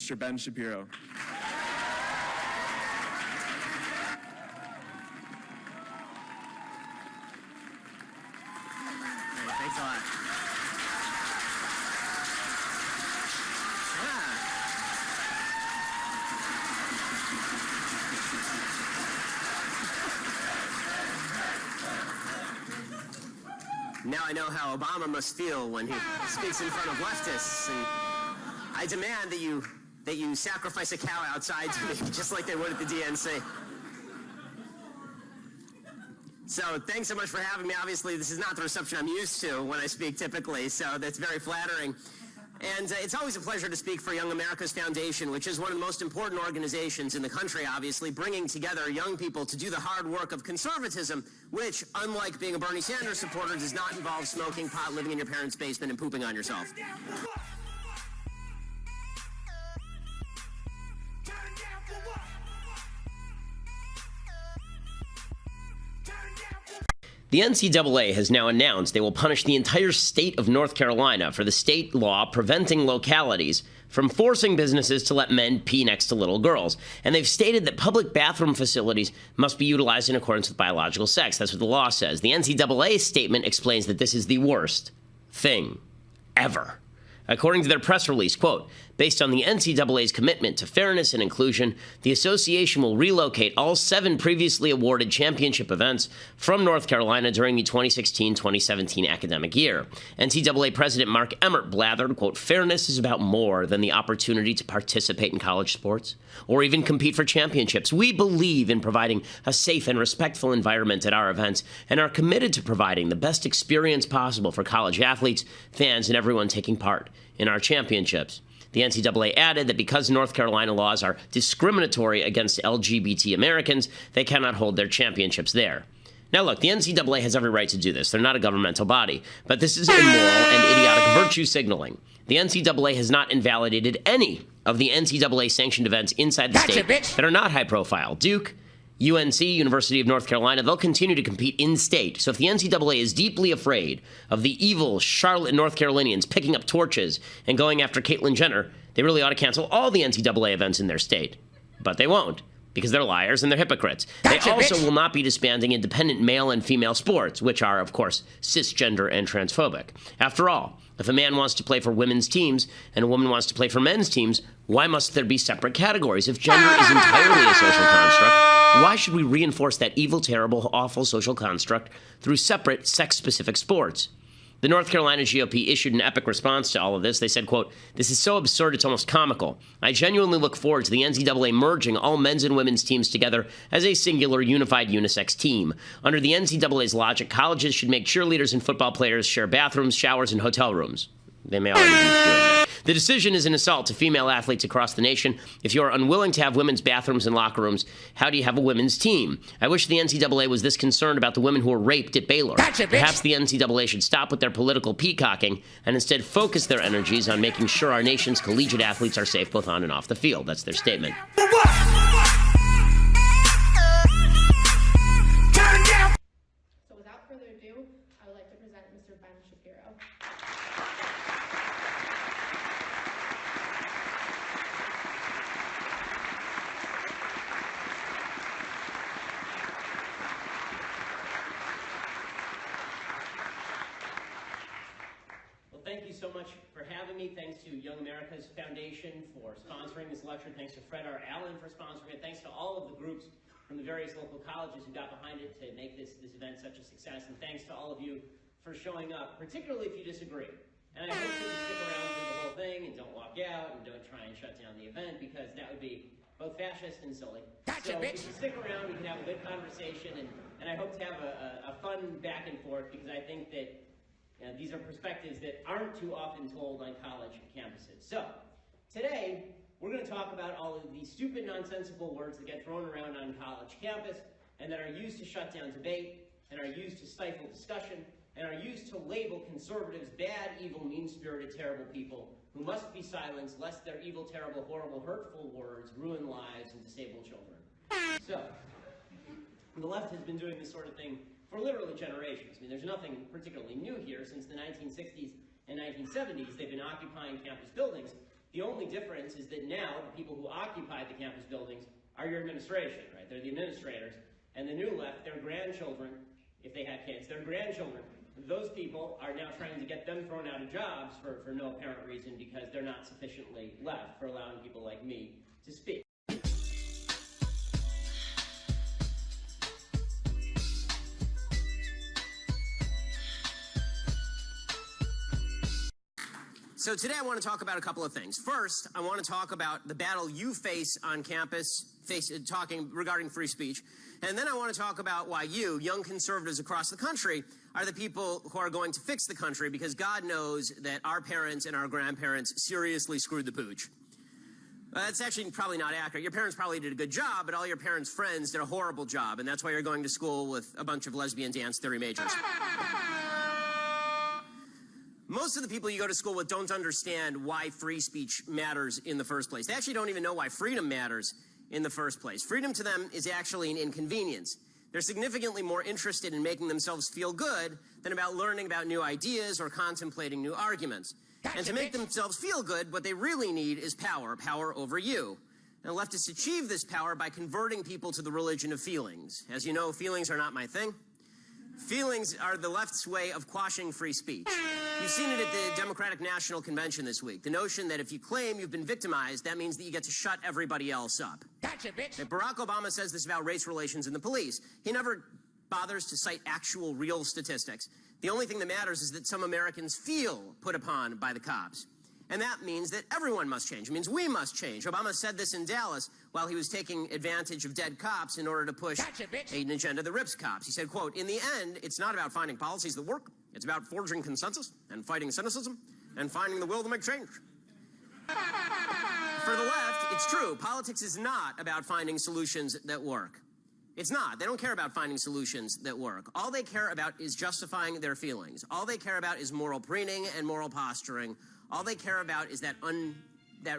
Mr. Ben Shapiro. Thanks a lot. Now I know how Obama must feel when he speaks in front of leftists, and I demand that you sacrifice a cow outside to me, just like they would at the DNC. So thanks so much for having me. Obviously, this is not the reception I'm used to when I speak typically, so that's very flattering. And it's always a pleasure to speak for Young America's Foundation, which is one of the most important organizations in the country, obviously, bringing together young people to do the hard work of conservatism, which, unlike being a Bernie Sanders supporter, does not involve smoking pot, living in your parents' basement, and pooping on yourself. The NCAA has now announced they will punish the entire state of North Carolina for the state law preventing localities from forcing businesses to let men pee next to little girls. And they've stated that public bathroom facilities must be utilized in accordance with biological sex. That's what the law says. The NCAA statement explains that this is the worst thing ever. According to their press release, quote, based on the NCAA's commitment to fairness and inclusion, the association will relocate all 7 previously awarded championship events from North Carolina during the 2016-2017 academic year. NCAA President Mark Emmert blathered, quote, fairness is about more than the opportunity to participate in college sports or even compete for championships. We believe in providing a safe and respectful environment at our events and are committed to providing the best experience possible for college athletes, fans, and everyone taking part in our championships. The NCAA added that because North Carolina laws are discriminatory against LGBT Americans, they cannot hold their championships there. Now look, the NCAA has every right to do this. They're not a governmental body. But this is immoral and idiotic virtue signaling. The NCAA has not invalidated any of the NCAA-sanctioned events inside the state that are not high-profile. Duke, UNC, University of North Carolina, they'll continue to compete in-state. So if the NCAA is deeply afraid of the evil Charlotte North Carolinians picking up torches and going after Caitlyn Jenner, they really ought to cancel all the NCAA events in their state. But they won't, because they're liars and they're hypocrites. They also will not be disbanding independent male and female sports, which are, of course, cisgender and transphobic. After all, if a man wants to play for women's teams and a woman wants to play for men's teams, why must there be separate categories? If gender is entirely a social construct, why should we reinforce that evil, terrible, awful social construct through separate sex-specific sports? The North Carolina GOP issued an epic response to all of this. They said, quote, this is so absurd it's almost comical. I genuinely look forward to the NCAA merging all men's and women's teams together as a singular, unified, unisex team. Under the NCAA's logic, colleges should make cheerleaders and football players share bathrooms, showers, and hotel rooms. They may already be doing that. The decision is an assault to female athletes across the nation. If you are unwilling to have women's bathrooms and locker rooms, how do you have a women's team? I wish the NCAA was this concerned about the women who were raped at Baylor. Perhaps the NCAA should stop with their political peacocking and instead focus their energies on making sure our nation's collegiate athletes are safe both on and off the field. That's their statement. So without further ado, I would like to present Mr. Ben Shapiro. Thank you so much for having me. Thanks to Young America's Foundation for sponsoring this lecture. Thanks to Fred R. Allen for sponsoring it. Thanks to all of the groups from the various local colleges who got behind it to make this event such a success. And thanks to all of you for showing up, particularly if you disagree. And I hope that you stick around through the whole thing and don't walk out and don't try and shut down the event, because that would be both fascist and silly. So if you stick around, we can have a good conversation, and I hope to have a fun back and forth, because I think that these are perspectives that aren't too often told on college campuses. So, today, we're going to talk about all of these stupid, nonsensical words that get thrown around on college campus and that are used to shut down debate, and are used to stifle discussion, and are used to label conservatives bad, evil, mean-spirited, terrible people who must be silenced lest their evil, terrible, horrible, hurtful words ruin lives and disable children. So, the left has been doing this sort of thing for literally generations. I mean, there's nothing particularly new here. Since the 1960s and 1970s, they've been occupying campus buildings The only difference is that now the people who occupy the campus buildings are your administration, right? They're the administrators. And the new left, their grandchildren, if they had kids, their grandchildren, those people are now trying to get them thrown out of jobs for no apparent reason because they're not sufficiently left for allowing people like me to speak. So today I want to talk about a couple of things. First, I want to talk about the battle you face on campus, talking regarding free speech. And then I want to talk about why you, young conservatives across the country, are the people who are going to fix the country, because God knows that our parents and our grandparents seriously screwed the pooch. That's actually probably not accurate. Your parents probably did a good job, but all your parents' friends did a horrible job, and that's why you're going to school with a bunch of lesbian dance theory majors. Most of the people you go to school with don't understand why free speech matters in the first place. They actually don't even know why freedom matters in the first place. Freedom to them is actually an inconvenience. They're significantly more interested in making themselves feel good than about learning about new ideas or contemplating new arguments. And to make themselves feel good, what they really need is power over you. And leftists achieve this power by converting people to the religion of feelings. As you know, feelings are not my thing. Feelings are the left's way of quashing free speech. You've seen it at the Democratic National Convention this week. The notion that if you claim you've been victimized, that means that you get to shut everybody else up. Gotcha, bitch. And Barack Obama says this about race relations in the police. He never bothers to cite actual, real statistics. The only thing that matters is that some Americans feel put upon by the cops. And that means that everyone must change. It means we must change. Obama said this in Dallas while he was taking advantage of dead cops in order to push an agenda that rips cops. He said, quote, "In the end, it's not about finding policies that work. It's about forging consensus and fighting cynicism and finding the will to make change." For the left, it's true. Politics is not about finding solutions that work. It's not. They don't care about finding solutions that work. All they care about is justifying their feelings. All they care about is moral preening and moral posturing. All they care about is that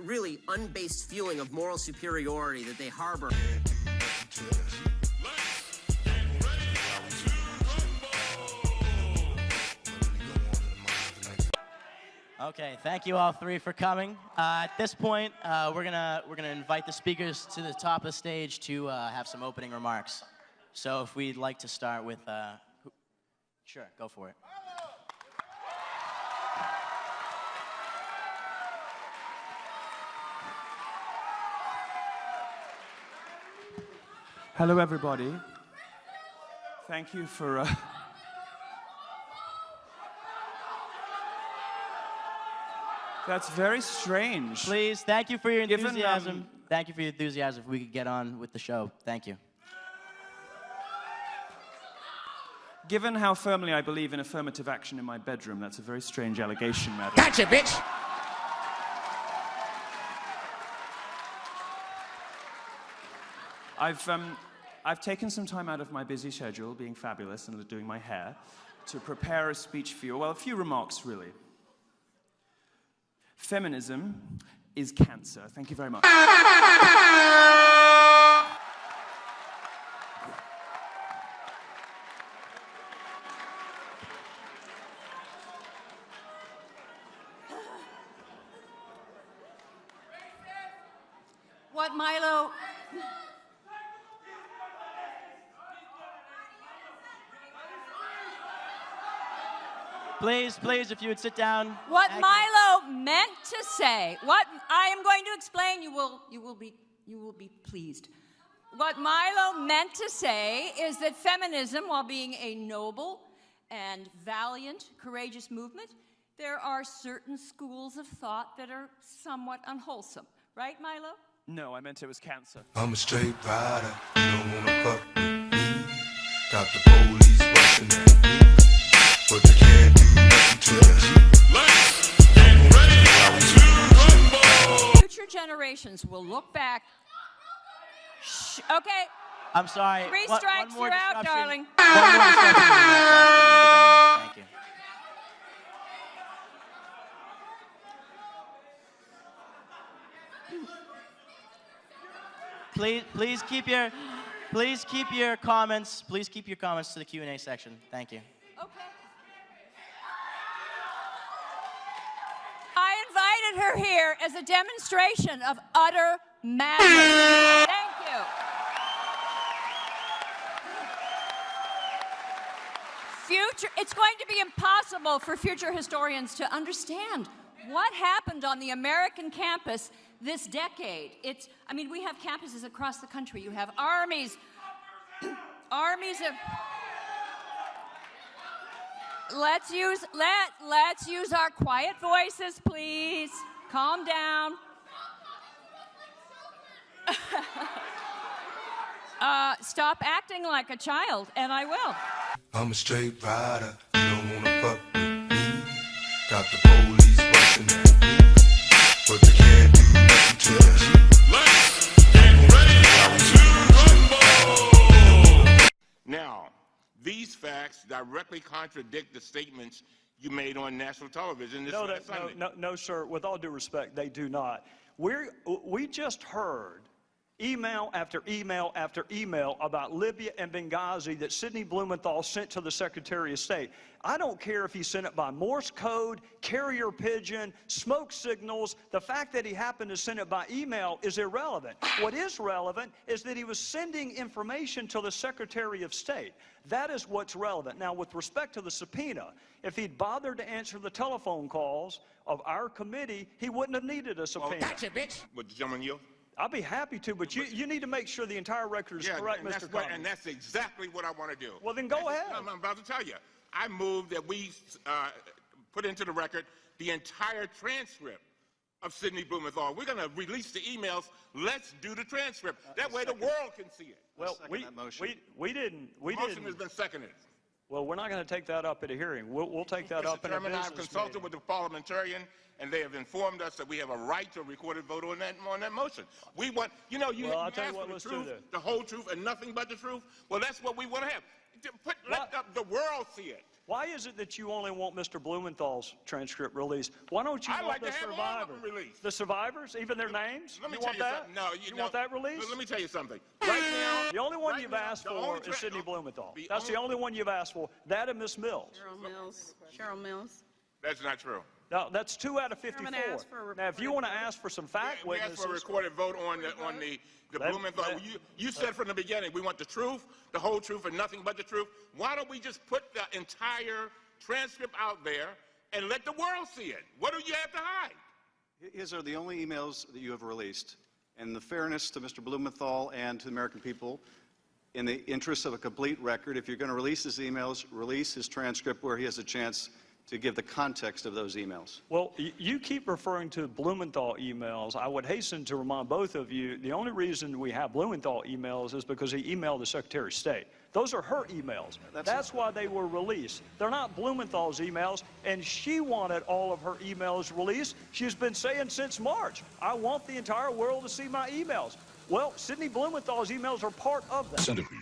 really unbased feeling of moral superiority that they harbor. Okay, thank you all three for coming. At this point, we're gonna invite the speakers to the top of the stage to have some opening remarks. So if we'd like to start with, sure, go for it. Hello, everybody. Thank you for... That's very strange. Please, thank you for your enthusiasm. Thank you for your enthusiasm. If we could get on with the show. Thank you. Given how firmly I believe in affirmative action in my bedroom, that's a very strange allegation, madam. Gotcha, bitch. I've taken some time out of my busy schedule, being fabulous and doing my hair, to prepare a speech for you. Well, a few remarks, really. Feminism is cancer. Thank you very much. What Milo... Please, if you would sit down. What Milo meant to say, what I am going to explain, you will be pleased. What Milo meant to say is that feminism, while being a noble and valiant, courageous movement, there are certain schools of thought that are somewhat unwholesome. Right, Milo? No, I meant it was cancer. I'm a straight rider, you don't wanna fuck with me. Got the police busting at me, but they can't do nothing to me. Let's get ready to rumble. Future generations will look back. Shh, okay. I'm sorry. Three One strikes, more you're out, disruption. darling. One more disruption. Thank you. Please keep your comments to the Q&A section. Thank you. Okay. I invited her here as a demonstration of utter madness. Thank you. It's going to be impossible for future historians to understand what happened on the American campus this decade. I mean, we have campuses across the country. You have armies of... Let's use our quiet voices, please. Calm down. Stop acting like a child, and I will. I'm a straight rider, you don't wanna fuck with me. Got the police busting at me, but they can't do nothing to me. Let's get ready to rumble! Now, these facts directly contradict the statements you made on national television this last Sunday. No, sir. With all due respect, they do not. We just heard email after email after email about Libya and Benghazi that Sidney Blumenthal sent to the Secretary of State. I don't care if he sent it by Morse code, carrier pigeon, smoke signals. The fact that he happened to send it by email is irrelevant. What is relevant is that he was sending information to the Secretary of State. That is what's relevant. Now, with respect to the subpoena, if he'd bothered to answer the telephone calls of our committee, he wouldn't have needed a subpoena. Well, gotcha, bitch. Would the gentleman yield? I'll be happy to, but you need to make sure the entire record is correct, Mr. Cummings. And that's exactly what I want to do. Well, then go ahead. I'm about to tell you. I move that we put into the record the entire transcript of Sidney Blumenthal. We're going to release the emails. Let's do the transcript. That way the world can see it. Well, we didn't. Motion has been seconded. Well, we're not going to take that up at a hearing. We'll take that up in a business I've consulted meeting. with the parliamentarian, and they have informed us that we have a right to a recorded vote on that motion. We want, you I'll tell you what, the let's do truth, that. the whole truth, and nothing but the truth. Well, that's what we want to have. Let the world see it. Why is it that you only want Mr. Blumenthal's transcript released? Why don't you I'd want like the to have all of survivors? them released. The survivors, even their names? Let me you tell want you that? something. No, you want that released? Let me tell you something. Right now, the only one right you've now, asked the for only is Sidney Blumenthal. That's the only- only one you've asked for. That and Miss Mills. Cheryl Mills. That's not true. No, that's 2 out of 54. asked for a Now, if you want to ask for some fact We asked witnesses, for a recorded vote on the Blumenthal. You said from the beginning we want the truth, the whole truth, and nothing but the truth. Why don't we just put the entire transcript out there and let the world see it? What do you have to hide? His are the only emails that you have released. And the fairness to Mr. Blumenthal and to the American people, in the interest of a complete record, if you're going to release his emails, release his transcript where he has a chance to give the context of those emails. well, you keep referring to Blumenthal emails. I would hasten to remind both of you, the only reason we have Blumenthal emails is because he emailed the Secretary of State. Those are her emails. That's why they were released. They're not Blumenthal's emails, and she wanted all of her emails released. She's been saying since March, I want the entire world to see my emails. Well, Sidney Blumenthal's emails are part of that. Centipede.